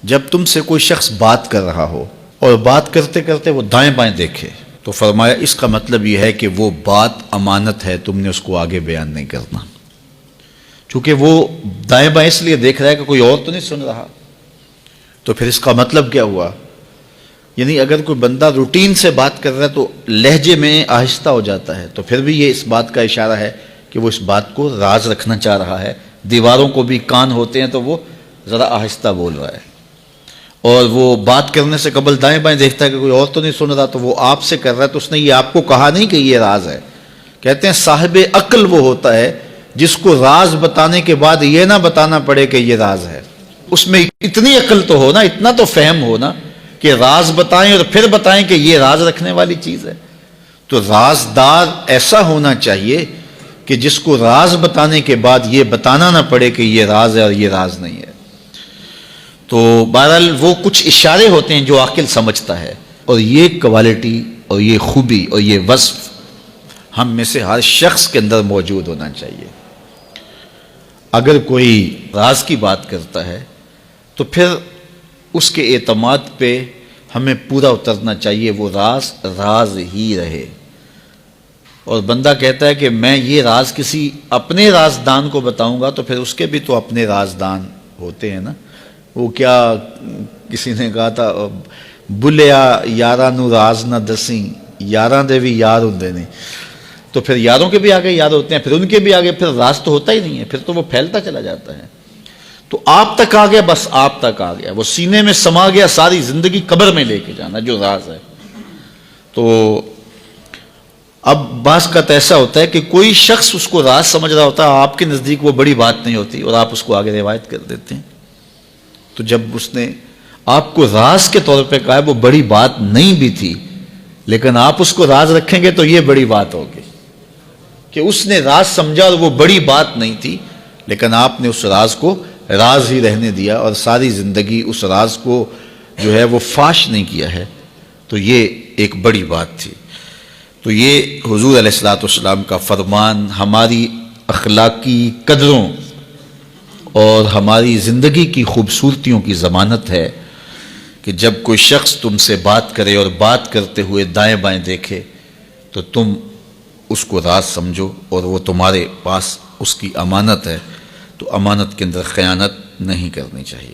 جب تم سے کوئی شخص بات کر رہا ہو اور بات کرتے کرتے وہ دائیں بائیں دیکھے تو فرمایا اس کا مطلب یہ ہے کہ وہ بات امانت ہے، تم نے اس کو آگے بیان نہیں کرنا، چونکہ وہ دائیں بائیں اس لیے دیکھ رہا ہے کہ کوئی اور تو نہیں سن رہا۔ تو پھر اس کا مطلب کیا ہوا؟ یعنی اگر کوئی بندہ روٹین سے بات کر رہا ہے تو لہجے میں آہستہ ہو جاتا ہے، تو پھر بھی یہ اس بات کا اشارہ ہے کہ وہ اس بات کو راز رکھنا چاہ رہا ہے۔ دیواروں کو بھی کان ہوتے ہیں تو وہ ذرا آہستہ بول رہا ہے، اور وہ بات کرنے سے قبل دائیں بائیں دیکھتا ہے کہ کوئی اور تو نہیں سن رہا، تو وہ آپ سے کر رہا ہے، تو اس نے یہ آپ کو کہا نہیں کہ یہ راز ہے۔ کہتے ہیں صاحب عقل وہ ہوتا ہے جس کو راز بتانے کے بعد یہ نہ بتانا پڑے کہ یہ راز ہے۔ اس میں اتنی عقل تو ہو نا، اتنا تو فہم ہو نا کہ راز بتائیں اور پھر بتائیں کہ یہ راز رکھنے والی چیز ہے۔ تو رازدار ایسا ہونا چاہیے کہ جس کو راز بتانے کے بعد یہ بتانا نہ پڑے کہ یہ راز ہے اور یہ راز نہیں ہے۔ تو بہرحال وہ کچھ اشارے ہوتے ہیں جو عاقل سمجھتا ہے، اور یہ کوالٹی اور یہ خوبی اور یہ وصف ہم میں سے ہر شخص کے اندر موجود ہونا چاہیے۔ اگر کوئی راز کی بات کرتا ہے تو پھر اس کے اعتماد پہ ہمیں پورا اترنا چاہیے، وہ راز راز ہی رہے۔ اور بندہ کہتا ہے کہ میں یہ راز کسی اپنے رازدان کو بتاؤں گا، تو پھر اس کے بھی تو اپنے رازدان ہوتے ہیں نا۔ وہ کیا کسی نے کہا تھا، بلیا یاراں نو راز نہ دسیں، یاراں دے بھی یار ہوندے نہیں۔ تو پھر یاروں کے بھی آگے یار ہوتے ہیں، پھر ان کے بھی آگے پھر راز تو ہوتا ہی نہیں ہے، پھر تو وہ پھیلتا چلا جاتا ہے۔ تو آپ تک آ گیا، بس آپ تک آ گیا، وہ سینے میں سما گیا، ساری زندگی قبر میں لے کے جانا جو راز ہے۔ تو اب بعض کا ایسا ہوتا ہے کہ کوئی شخص اس کو راز سمجھ رہا ہوتا ہے، آپ کے نزدیک وہ بڑی بات نہیں ہوتی، اور آپ اس کو آگے روایت کر دیتے ہیں۔ تو جب اس نے آپ کو راز کے طور پہ کہا ہے، وہ بڑی بات نہیں بھی تھی، لیکن آپ اس کو راز رکھیں گے تو یہ بڑی بات ہوگی کہ اس نے راز سمجھا اور وہ بڑی بات نہیں تھی، لیکن آپ نے اس راز کو راز ہی رہنے دیا اور ساری زندگی اس راز کو جو ہے وہ فاش نہیں کیا ہے، تو یہ ایک بڑی بات تھی۔ تو یہ حضور علیہ الصلوۃ والسلام کا فرمان ہماری اخلاقی قدروں اور ہماری زندگی کی خوبصورتیوں کی ضمانت ہے کہ جب کوئی شخص تم سے بات کرے اور بات کرتے ہوئے دائیں بائیں دیکھے تو تم اس کو راز سمجھو، اور وہ تمہارے پاس اس کی امانت ہے، تو امانت کے اندر خیانت نہیں کرنی چاہیے۔